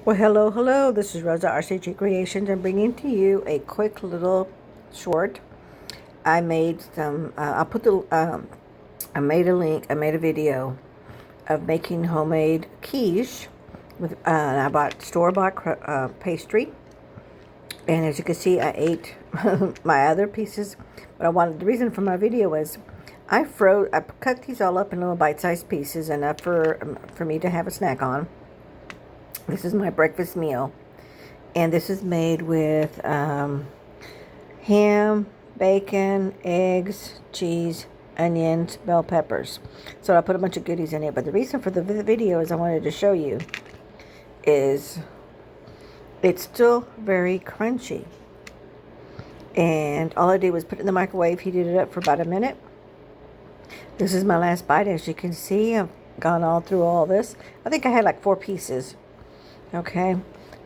Well, hello, hello. This is Rosa, RCG Creations. I'm bringing to you a quick little short. I made some. I made a link. I made a video of making homemade quiche with. I bought store-bought pastry, and as you can see, I ate my other pieces. But I wanted the reason for my video was I cut these all up in little bite-sized pieces, enough for me to have a snack on. This is my breakfast meal. And this is made with ham, bacon, eggs, cheese, onions, bell peppers. So I put a bunch of goodies in it. But the reason for the video is I wanted to show you is it's still very crunchy. And all I did was put it in the microwave, heated it up for about a minute. This is my last bite. As you can see, I've gone all through all this. I think I had like 4 pieces. Okay.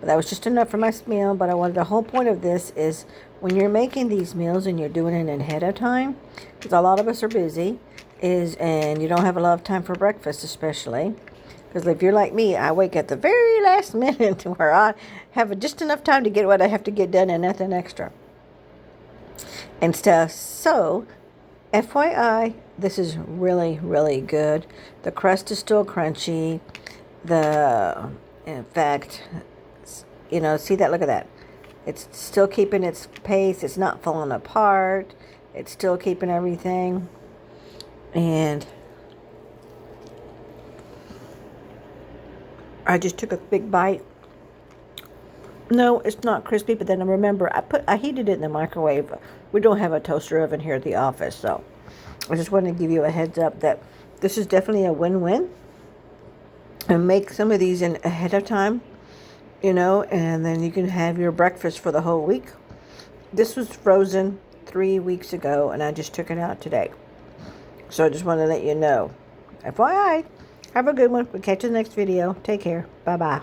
But that was just enough for my meal. But the whole point of this is when you're making these meals and you're doing it ahead of time, because a lot of us are busy, and you don't have a lot of time for breakfast, especially. Because if you're like me, I wake at the very last minute where I have just enough time to get what I have to get done and nothing extra and stuff. So, FYI, this is really, really good. The crust is still crunchy. In fact, see that? Look at that. It's still keeping its pace. It's not falling apart. It's still keeping everything. And I just took a big bite. No, it's not crispy, but then I remember I heated it in the microwave. We don't have a toaster oven here at the office, so I just wanted to give you a heads up that this is definitely a win-win. And make some of these in ahead of time, and then you can have your breakfast for the whole week. This was frozen 3 weeks ago, and I just took it out today. So I just want to let you know. FYI, have a good one. We'll catch you in the next video. Take care. Bye-bye.